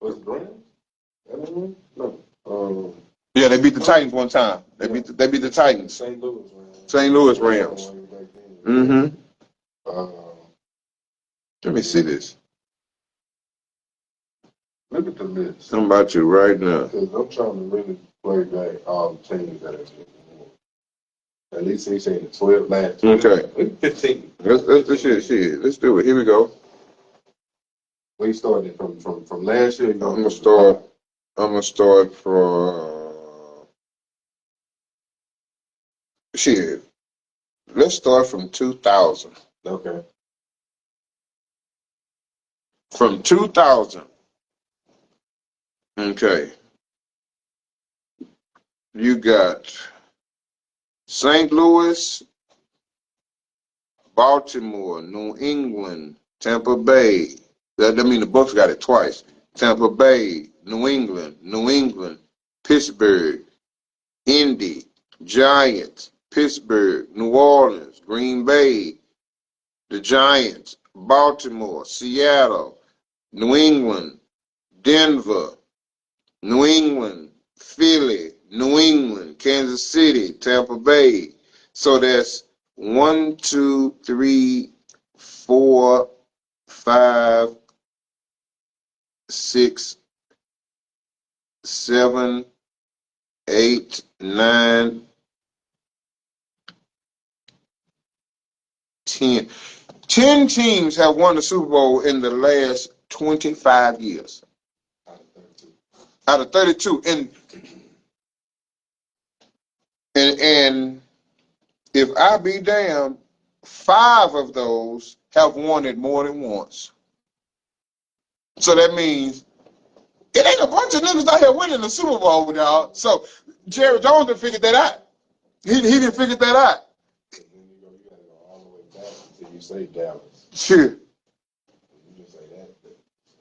S2: Was it Rams? No.
S1: Yeah, they beat the Titans one time. They beat the Titans.
S2: St. Louis Rams.
S1: St. Louis Rams. Mm-hmm. Let me see this.
S2: Look at the list.
S1: I'm about to right now.
S2: Because I'm trying to really play back all the teams that have been. At least he's saying the 12 last.
S1: Okay.
S2: 15.
S1: Let's do it. Here we go.
S2: We started from last year.
S1: I'm gonna start from shit. Let's start from 2000.
S2: Okay.
S1: From 2000. Okay. You got St. Louis, Baltimore, New England, Tampa Bay. I mean, the Bucks got it twice. Tampa Bay, New England, Pittsburgh, Indy, Giants, Pittsburgh, New Orleans, Green Bay, the Giants, Baltimore, Seattle, New England, Denver, New England, Philly, New England, Kansas City, Tampa Bay. So that's 1, 2, 3, 4, 5, 6, 7, 8, 9, 10. 10 teams have won the Super Bowl in the last 25 years. Out of 32. And if I be damned, 5 of those have won it more than once. So that means it ain't a bunch of niggas out here winning the Super Bowl, y'all. So Jerry Jones done figured that out. He didn't figure that out.
S2: You gotta go all the way back until you say Dallas.
S1: Sure.
S2: You just say that.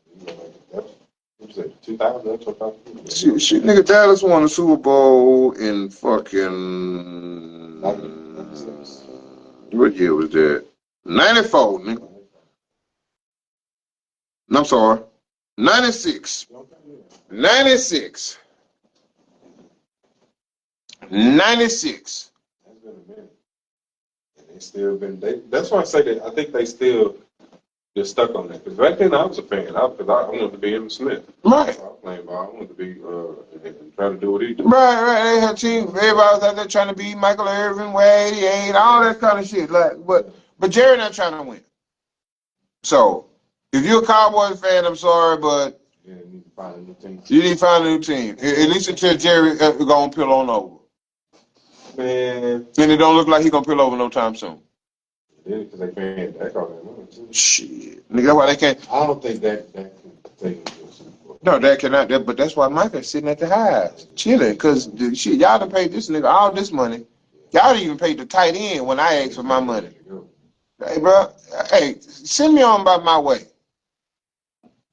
S2: You go back to you say 2000, that's what I'm
S1: Shit, nigga, Dallas won the Super Bowl in fucking
S2: 96.
S1: What year was that? 94, nigga. I'm sorry. 96. 96. 96.
S2: That's been a minute. And they still that's why I say that I think they still just stuck on that. Because back then I was a fan. I wanted to be Emmitt Smith.
S1: Right.
S2: I was playing ball. I wanted to be and try to do what he did.
S1: Right. They had teams. Everybody was out there trying to be Michael Irvin, Wade, Yade, all that kind of shit. But Jerry not trying to win. So if you're a Cowboys fan, I'm sorry, but
S2: Yeah, you need to find a new team.
S1: you need to find a new team. At least until Jerry gonna pill on over.
S2: Man.
S1: And it don't look like he gonna pill over no time soon.
S2: Yeah, because they paying Dak all that money too.
S1: Shit. Nigga, that's why they can't.
S2: I don't think that can take him to a Super Bowl.
S1: No, that cannot. But that's why Micah's sitting at the highs, chilling. Because shit, y'all done paid this nigga all this money. Y'all done even paid the tight end when I asked for my money. Hey, bro. Hey, send me on about my way.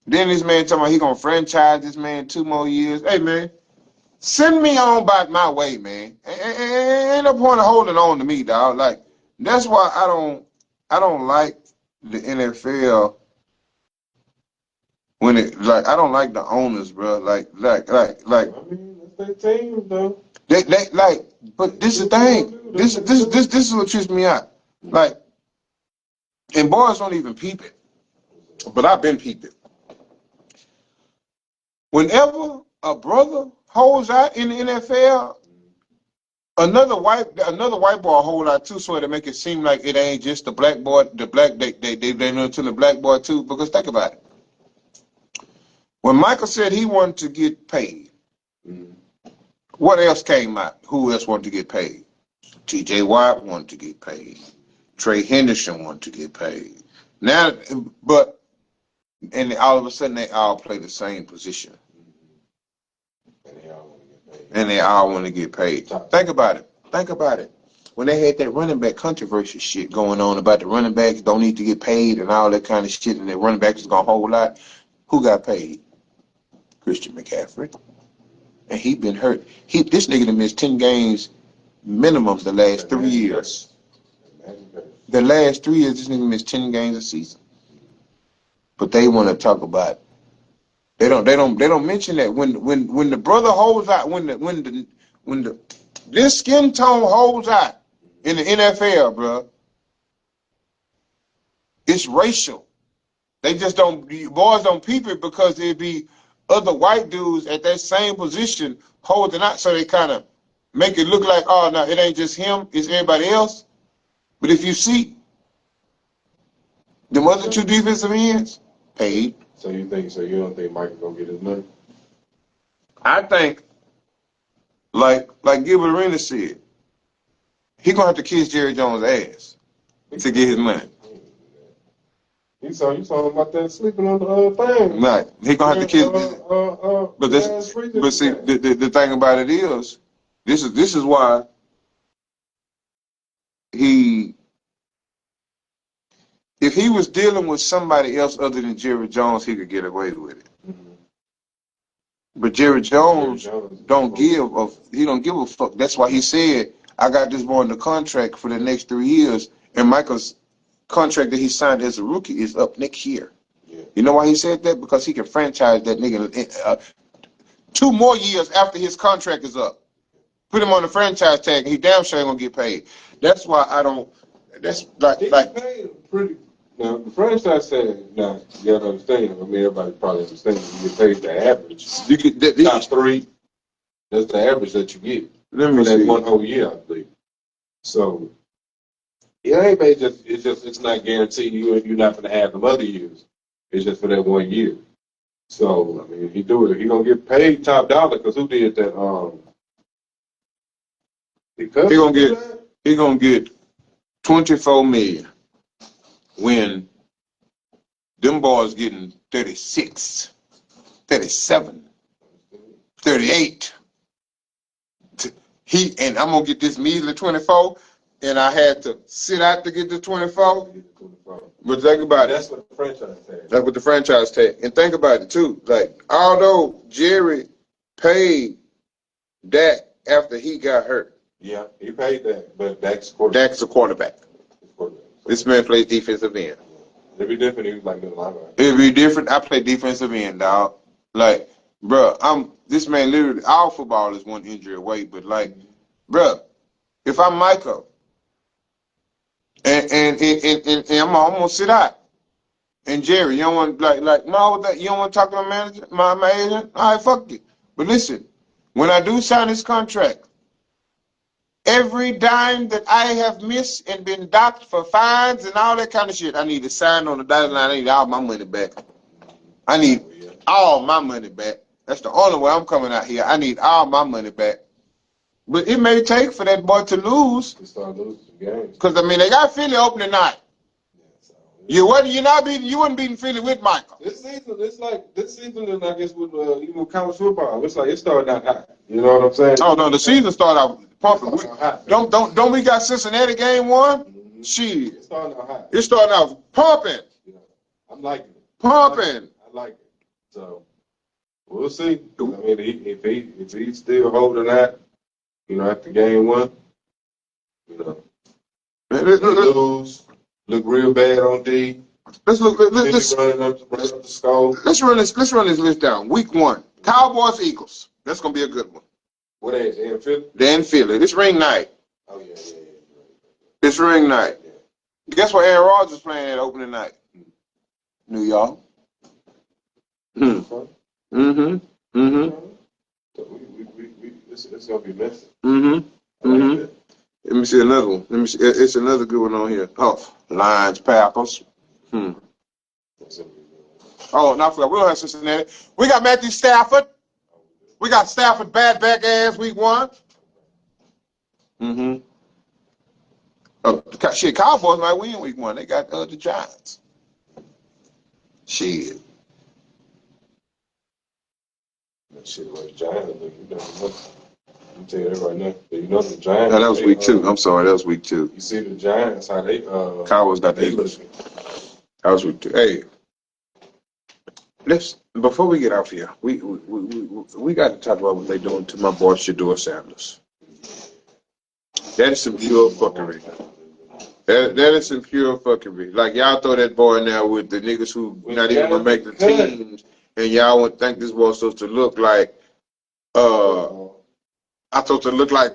S1: Then this man talking about he gonna franchise this man 2 more years. Hey, man, send me on about my way, man. Ain't no point of holding on to me, dog. Like, that's why I don't like the NFL when it I don't like the owners, bro. Like.
S2: I mean, that's their team, though.
S1: They but this is the thing. This is what trips me out. Like, and boys don't even peep it, but I've been peeping. Whenever a brother holds out in the NFL, another white boy hold out too, so to make it seem like it ain't just the black boy. They know to the black boy too. Because think about it. When Michael said he wanted to get paid, what else came out? Who else wanted to get paid? T.J. Watt wanted to get paid. Trey Henderson wanted to get paid. Now, but and all of a sudden they all play the same position, and they all want to get paid. Think about it. Think about it. When they had that running back controversy shit going on about the running backs don't need to get paid and all that kind of shit, and the running backs is gonna hold out, who got paid? Christian McCaffrey, and he been hurt. This nigga done missed 10 games minimum the last 3 years. The last 3 years, this nigga missed 10 games a season. But they want to talk about. They don't mention that when the brother holds out, when the this skin tone holds out in the NFL, bro. It's racial. They just don't. Boys don't peep it because there'd be other white dudes at that same position holding out, so they kind of make it look like, oh no, it ain't just him, it's everybody else. But if you see the other two defensive ends paid.
S2: So you don't think Michael gonna get his money?
S1: I think, like Gilbert Arenas said, he gonna have to kiss Jerry Jones' ass to get his money.
S2: You saw about that sleeping on the thing.
S1: Right. He gonna have to kiss. But see, the thing about it is, this is why if he was dealing with somebody else other than Jerry Jones, he could get away with it. Mm-hmm. But Jerry Jones don't give a fuck. That's why he said, I got this boy in the contract for the next 3 years, and Michael's contract that he signed as a rookie is up next year. Yeah. You know why he said that? Because he can franchise that nigga 2 more years after his contract is up. Put him on the franchise tag, and he damn sure ain't gonna get paid. That's why I don't. That's like
S2: paid pretty. Now the franchise tag. Now you gotta understand. I mean, everybody probably understands. You get paid the average. You get that top 3. That's the average that you get for that 1 whole year, I believe. So it ain't made it's not guaranteed you're not gonna have them other years. It's just for that 1 year. So I mean, if he do it, he gonna get paid top dollar because who did that?
S1: He gonna get $24 million when them boys getting 36, 37, 38. And I'm gonna get this measly 24, and I had to sit out to get the 24. But think about it.
S2: That's what the franchise tag.
S1: That's what the franchise tag. And think about it too. Like, although Jerry paid Dak after he got hurt.
S2: Yeah, he paid that, but Dak's a
S1: quarterback. This man plays defensive end.
S2: It'd be different if he was like middle linebacker.
S1: It'd be different. I play defensive end, dog. Like, bro, this man literally, all football is one injury away, but like, bro, if I'm Michael and I'm gonna sit out, and Jerry, you don't want you don't want to talk to my manager, my agent? All right, fuck it. But listen, when I do sign this contract, every dime that I have missed and been docked for fines and all that kind of shit, I need to sign on the dotted line. I need all my money back. I need all my money back. That's the only way I'm coming out here. I need all my money back. But it may take for that boy to lose.
S2: To start losing games.
S1: Because, I mean, they got Philly opening night. You wouldn't beating Philly with Michael.
S2: This season, and I guess with even college football, it's like it started out hot. You know what I'm saying?
S1: Oh no, the season started out pumping. Don't we got Cincinnati game 1? Mm-hmm. Shit.
S2: It started out hot.
S1: It started out pumping.
S2: Yeah. I'm liking it.
S1: Pumping.
S2: I like it. So we'll see. I mean, if he's still holding that, after game 1, lose. Look real bad on D.
S1: Let's
S2: running up the score.
S1: Let's run this list down. Week 1, Cowboys Eagles. That's gonna be a good one.
S2: What is it? In Philly?
S1: They're in Philly. This ring night.
S2: Oh yeah.
S1: It's ring night. Yeah. Guess what Aaron Rodgers playing at opening night? New York.
S2: So it's gonna be messy.
S1: Let me see another one. It's another good one on here. Oh, Lions, Packers. Oh, not forgot. We don't have Cincinnati. We got Matthew Stafford. We got Stafford bad back ass week 1. Shit, Cowboys might win week 1. They got the Giants. Shit.
S2: That shit was Giants. You know, I'm telling you that right now. You know the Giants.
S1: No, that was week 2. I'm sorry, that was week 2.
S2: You see the Giants, how they
S1: Cowboys got the Eagles. That was week 2. Hey, before we get off here, we got to talk about what they're doing to my boy Shedeur Sanders. That is some pure fuckery. That is some pure fuckery. Like, y'all throw that boy in there with the niggas who not even gonna make the teams, and y'all would think this boy's supposed to look like I supposed to look like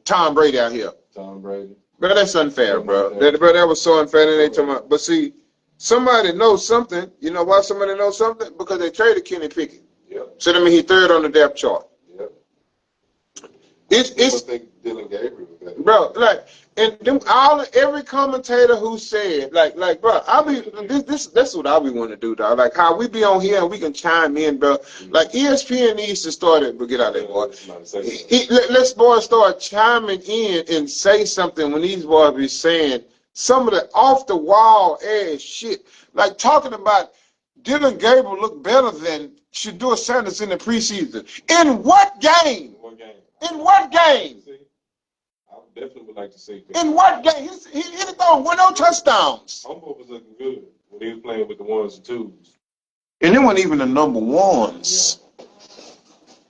S1: Tom Brady out here.
S2: Tom Brady.
S1: Bro, that's unfair, bro. That was so unfair. And they talking about, but see, somebody knows something. You know why somebody knows something? Because they traded Kenny Pickett.
S2: Yep.
S1: So that means he's 3rd on the depth chart.
S2: Yep.
S1: It's
S2: think Dylan Gabriel.
S1: Bro, like, and them every commentator who said, like, bro, that's what I be want to do, dog. Like, how we be on here and we can chime in, bro. Like, ESPN needs to start it, but get out of there, boy. Let's boys start chiming in and say something when these boys be saying some of the off the wall ass shit, like talking about Dylan Gabriel look better than Shedeur Sanders in the preseason. In what game? In what game?
S2: I definitely would like to see.
S1: In what game? He didn't throw no touchdowns.
S2: Humboldt was looking good when he was playing with the 1s and 2s.
S1: And they weren't even the number 1s.
S2: Yeah.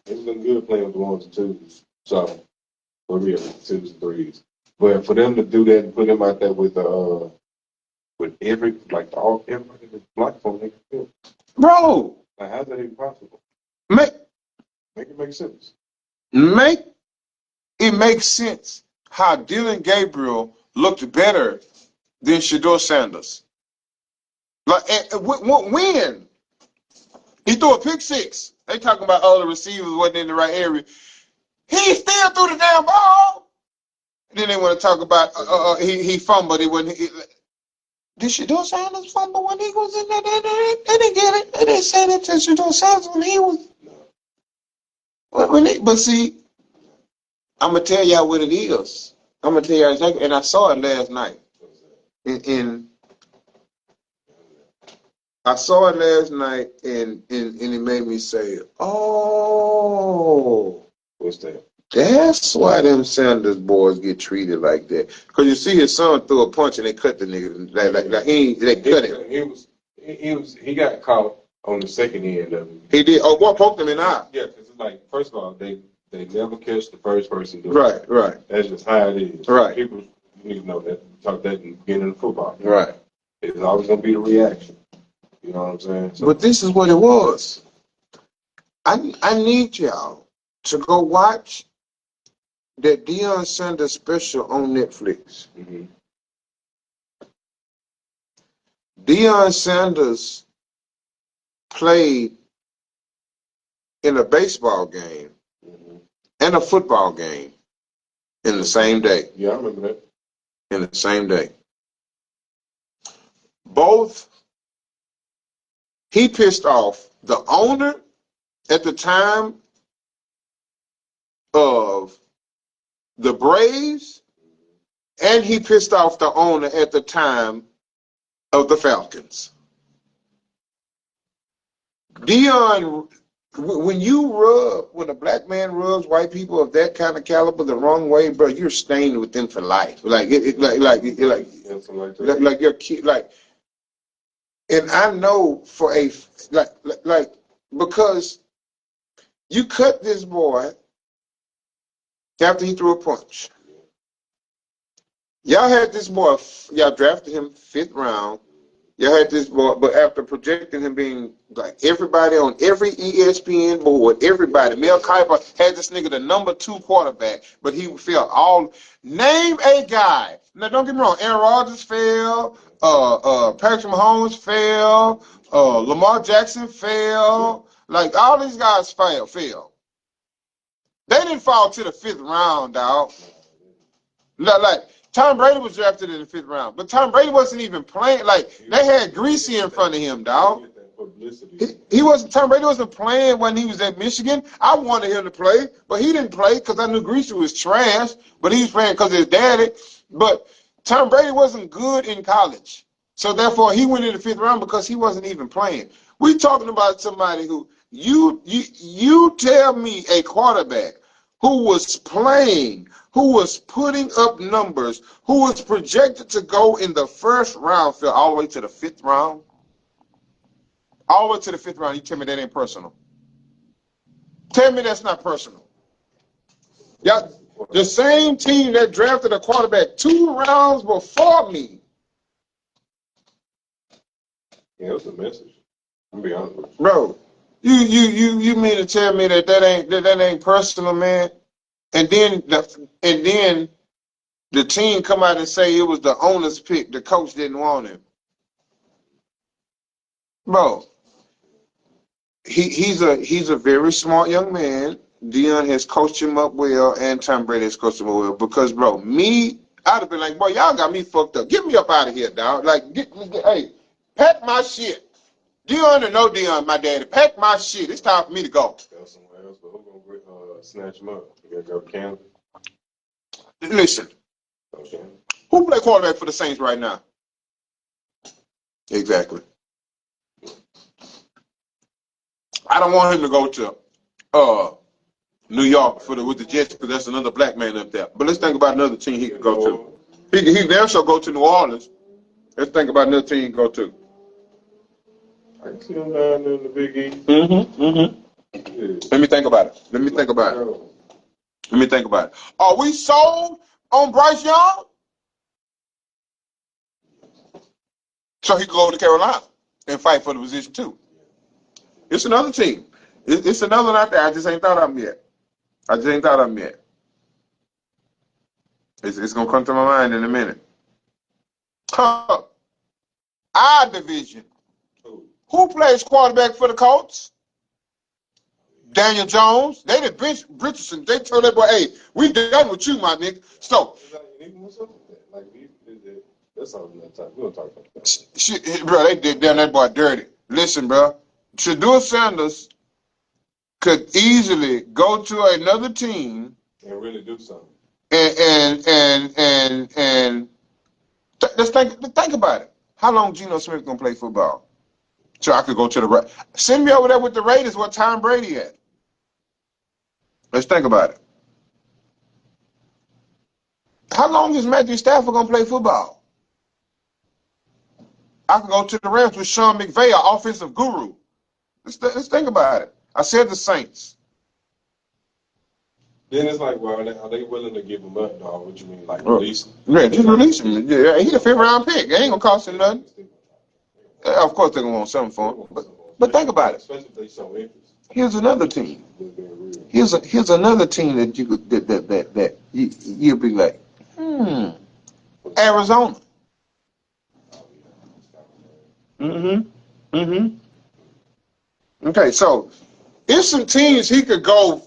S2: He was looking good playing with the 1s and 2s. So, for real, 2s and 3s. But for them to do that and put him out there with everybody that's black for him,
S1: bro,
S2: like, how's that even possible?
S1: Make
S2: it make sense.
S1: It makes sense how Dylan Gabriel looked better than Shedeur Sanders. Like, when he threw a pick 6, they talking about all the receivers wasn't in the right area. He still threw the damn ball. And then they want to talk about he fumbled. Did Shedeur Sanders fumble when he was in there? They didn't get it. They didn't say that to Shedeur Sanders when he was. But see, I'm gonna tell y'all what it is. I'm gonna tell y'all exactly, and I saw it last night. And I saw it last night, and it made me say, "Oh,
S2: what's that?
S1: That's why them Sanders boys get treated like that. Because you see his son threw a punch and they cut the nigga. They cut him.
S2: He got caught on the second end of it.
S1: He did. Oh, what poked him in the eye?
S2: Yeah, because it's like, first of all, they never catch the first person doing
S1: it. Right.
S2: That's just how it is.
S1: Right.
S2: People need to know that. Talk that in the beginning of football.
S1: Right.
S2: It's always going to be the reaction. You know what I'm saying? So,
S1: but this is what it was. I need y'all to go watch that Deion Sanders special on Netflix.
S2: Mm-hmm.
S1: Deion Sanders played in a baseball game and a football game in the same day.
S2: Yeah, I remember that.
S1: In the same day. Both, he pissed off the owner at the time of the Braves, and he pissed off the owner at the time of the Falcons. Deion, when a black man rubs white people of that kind of caliber the wrong way, bro, you're stained with them for life. Like your kid, like. And I know for a like because you cut this boy after he threw a punch. Y'all had this boy, y'all drafted him 5th round. Y'all had this boy, but after projecting him being like everybody on every ESPN board, everybody, Mel Kiper had this nigga the number 2 quarterback, but he failed all. Name a guy. Now, don't get me wrong, Aaron Rodgers failed, Patrick Mahomes failed, Lamar Jackson failed. Like, all these guys failed. They didn't fall to the 5th round, dog. Like, Tom Brady was drafted in the 5th round, but Tom Brady wasn't even playing. Like, they had Greasy in front of him, dog. Tom Brady wasn't playing when he was at Michigan. I wanted him to play, but he didn't play because I knew Greasy was trash, but he was playing because of his daddy. But Tom Brady wasn't good in college. So therefore, he went in the 5th round because he wasn't even playing. We talking about somebody who you tell me a quarterback who was playing, who was putting up numbers, who was projected to go in the 1st round, Phil, all the way to the 5th round. All the way to the 5th round. You tell me that ain't personal. Tell me that's not personal. Yeah, the same team that drafted a quarterback 2 rounds before me.
S2: Yeah, it was a message. I'm gonna be honest with you.
S1: Bro, you mean to tell me that ain't personal, man? And then the team come out and say it was the owner's pick. The coach didn't want him. Bro, he's a very smart young man. Dion has coached him up well, and Tom Brady has coached him up well. Because, bro, I'd have been like, boy, y'all got me fucked up. Get me up out of here, dog. Like, hey, pack my shit. Dion or no Dion, my daddy, pack my shit. It's time for me to go.
S2: Go somewhere else, but who gonna snatch him up? You gotta go to Canada.
S1: Listen,
S2: Okay.
S1: who play quarterback for the Saints right now? Exactly. I don't want him to go to New York with the Jets because that's another black man up there. But let's think about another team he could go to. He can also go to New Orleans. Let's think about another team he can go to.
S2: I can see him down there in the Big East.
S1: Yeah. Let me think about it. Are we sold on Bryce Young? So he could go to Carolina and fight for the position too. It's another team. It's another one out there. I just ain't thought of them yet. It's gonna come to my mind in a minute. Our division. Who plays quarterback for the Colts? Daniel Jones. They did bench Richardson. They told that boy, hey, we done with you, my nigga. So,
S2: that's something we'll talk about that.
S1: Shit, bro, they did down that boy dirty. Listen, bro. Shador Sanders could easily go to another team
S2: and really do something.
S1: And let's think about it. How long Geno Smith gonna play football? So I could go to the send me over there with the Raiders where Tom Brady at. Let's think about it. How long is Matthew Stafford gonna play football? I could go to the Rams with Sean McVay, our offensive guru. Let's think about it. I said the Saints.
S2: Then it's like, well, are they willing to give him up, dog? What you mean, like release him?
S1: Yeah, just release him. Yeah, he's a 5th round pick. It ain't gonna cost him nothing. Yeah, of course they're gonna want something for him. But think about it.
S2: Especially if they show interest.
S1: Here's another team. Here's another team that you could that you'd be like, Arizona. Okay, so it's some teams he could go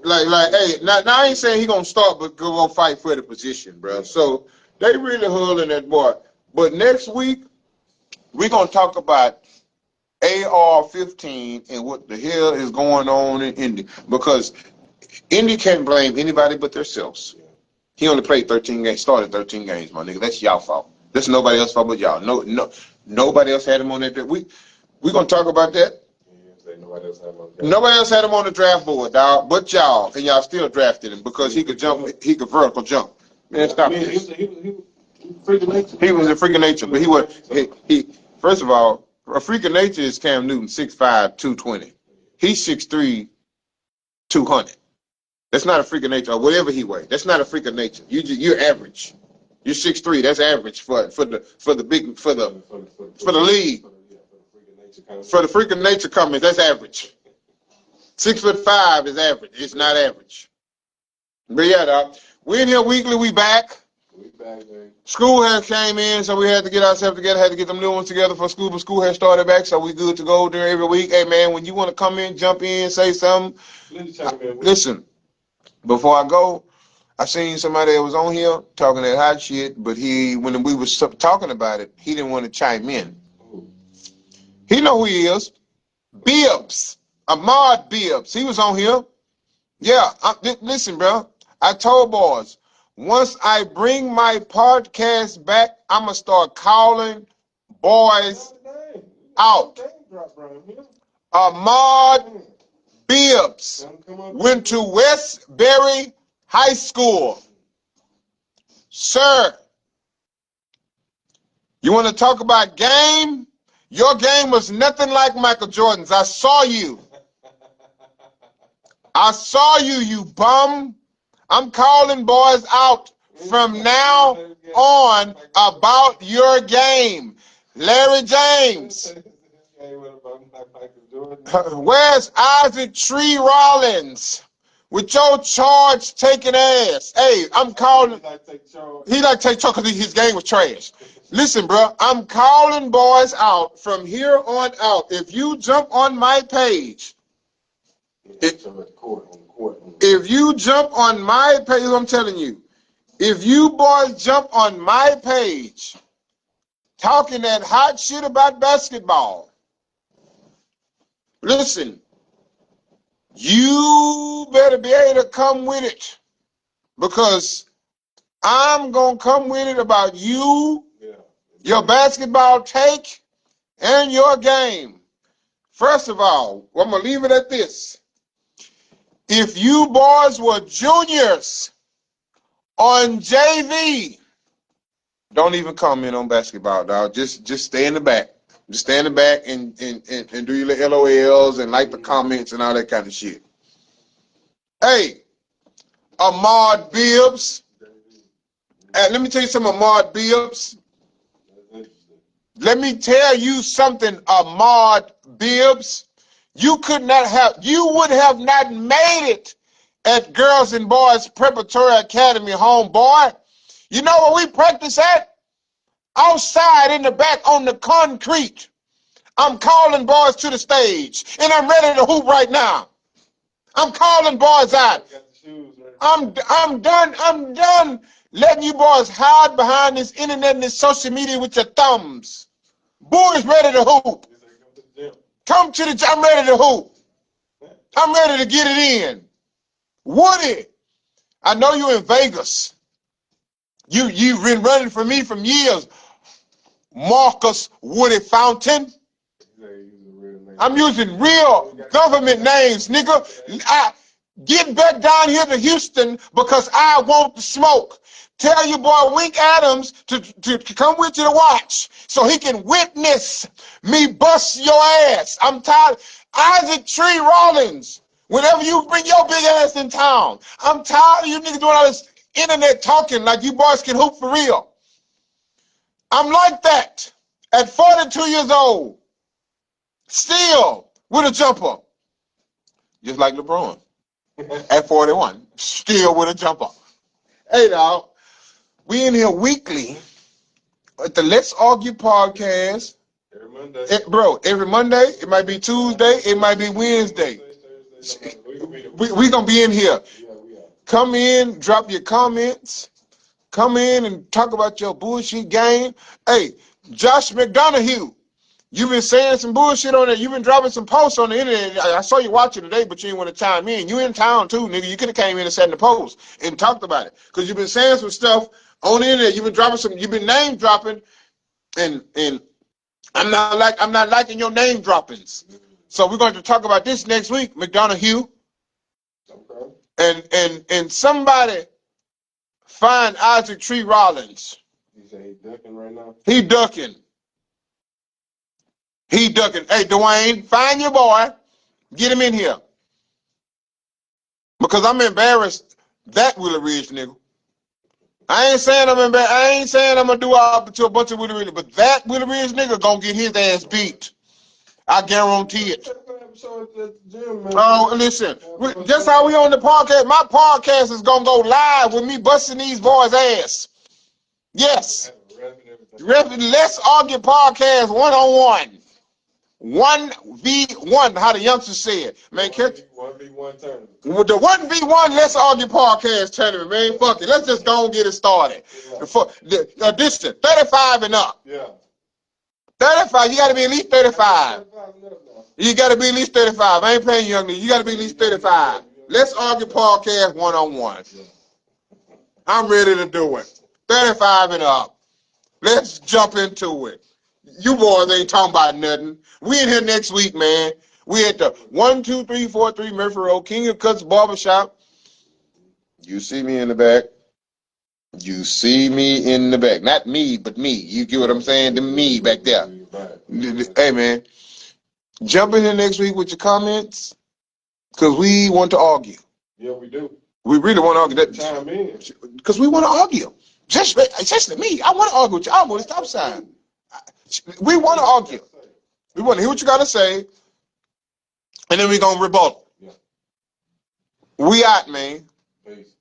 S1: like hey, now I ain't saying he gonna start, but go fight for the position, bro. So they really hurling that boy. But next week we're gonna talk about AR-15 and what the hell is going on in Indy, because Indy can't blame anybody but themselves. He only played 13 games, started 13 games, my nigga. That's y'all fault. That's nobody else's fault but y'all. No, nobody else had him on that. We gonna talk about that. Nobody else had him on the draft board, dog, but y'all, and y'all still drafted him because he could jump. He could vertical jump. Man, stop this. He was a freak of nature, but he first of all, a freak of nature is Cam Newton, 6'5", 220. He's 6'3", 200. That's not a freak of nature, or whatever he weighs. That's not a freak of nature. You're average. You're 6'3". That's average for the league. For the freak of nature comments, that's average. 6'5" is average. It's not average. But yeah, dog. We in here weekly. We back.
S2: Man.
S1: School has came in, so we had to get ourselves together. Had to get them new ones together for school. But school has started back, so we good to go there every week. Hey man, when you want to come in, jump in, say something. Listen, before I go, I seen somebody that was on here talking that hot shit, but when we was talking about it, he didn't want to chime in. He know who he is. Bibbs. Ahmad Bibbs. He was on here. Yeah. Listen, bro. I told boys, Once I bring my podcast back, I'm going to start calling boys out. Ahmad Bibbs went to Westbury High School. Sir, you want to talk about game? Your game was nothing like Michael Jordan's. I saw you. I saw you, you bum. I'm calling boys out from now on about your game. Larry James. Where's Isaac Tree Rollins? With your charge taking ass. Hey, I'm calling. He like to take charge because his game was trash. Listen, bro, I'm calling boys out from here on out. If you jump on my page, if you jump on my page, I'm telling you, if you boys jump on my page talking that hot shit about basketball, listen, you better be able to come with it, because I'm going to come with it about you, your basketball take, and your game. First of all, I'm going to leave it at this. If you boys were juniors on JV, don't even comment on basketball, dog. Just stay in the back. Just stay in the back and do your LOLs and like the comments and all that kind of shit. Hey, Ahmad Bibbs. Let me tell you something, Ahmad Bibbs. Let me tell you something, Ahmad Bibbs. You would have not made it at Girls and Boys Preparatory Academy, homeboy. You know where we practice at? Outside in the back on the concrete. I'm calling boys to the stage, and I'm ready to hoop right now. I'm calling boys out. I'm done letting you boys hide behind this internet and this social media with your thumbs. Boys ready to hoop. Come to the gym. I'm ready to hoop. I'm ready to get it in. Woody, I know you in Vegas. You've been running from me for years. Marcus Woody Fountain. I'm using real government names, nigga. Get back down here to Houston because I want the smoke. Tell your boy Wink Adams to come with you to watch so he can witness me bust your ass. I'm tired. Isaac Tree Rollins, whenever you bring your big ass in town, I'm tired of you niggas doing all this internet talking like you boys can hoop for real. I'm like that at 42 years old, still with a jumper, just like LeBron at 41, still with a jumper. Hey, dog, we in here weekly at the Let's Argue podcast.
S2: Every Monday.
S1: Every Monday. It might be Tuesday. It might be Wednesday. We gonna be in here. Come in, drop your comments. Come in and talk about your bullshit game. Hey, Josh McDonough, you've been saying some bullshit on there. You've been dropping some posts on the internet. I saw you watching today, but you didn't want to chime in. You in town too, nigga. You could have came in and sat in the post and talked about it. Because you've been saying some stuff on the internet. You've been name dropping, and I'm not liking your name droppings. So we're going to talk about this next week, McDonough. And somebody find Isaac Tree Rollins.
S2: You say he ducking right now?
S1: He ducking. Hey, Dwayne, find your boy. Get him in here. Because I'm embarrassed that Willie Ridge nigga. I ain't saying I'm embarrassed. I ain't saying I'm going to do all to a bunch of Willie Ridge, but that Willie Ridge nigga going to get his ass beat. I guarantee it. Oh, listen. Just how we on the podcast, my podcast is going to go live with me busting these boys' ass. Yes. Let's Argue podcast 1-on-1. 1v1, how the youngsters said. Man, catch
S2: 1v1 tournament.
S1: With the 1v1 Let's Argue podcast tournament, man. Fuck it. Let's just go and get it started. Yeah. Distance, 35 and up.
S2: Yeah.
S1: 35, you got to be at least 35. You got to be at least 35. I ain't playing young. You got to be at least 35. Let's Argue podcast 1-on-1. I'm ready to do it. 35 and up. Let's jump into it. You boys ain't talking about nothing. We in here next week, man. We at the 12343 Murphy Road, King of Cuts Barbershop. You see me in the back. You see me in the back. Not me, but me. You get what I'm saying? The me back there. Hey, man. Jump in here next week with your comments, because we want to argue.
S2: Yeah, we do.
S1: We really want to argue that
S2: Chime in.
S1: because we want to argue. Just me. I want to argue with you. I'm on the stop sign. We want to argue. We want to hear what you got to say, and then we're going to rebuttal.
S2: Yeah.
S1: We out, man.
S2: Peace.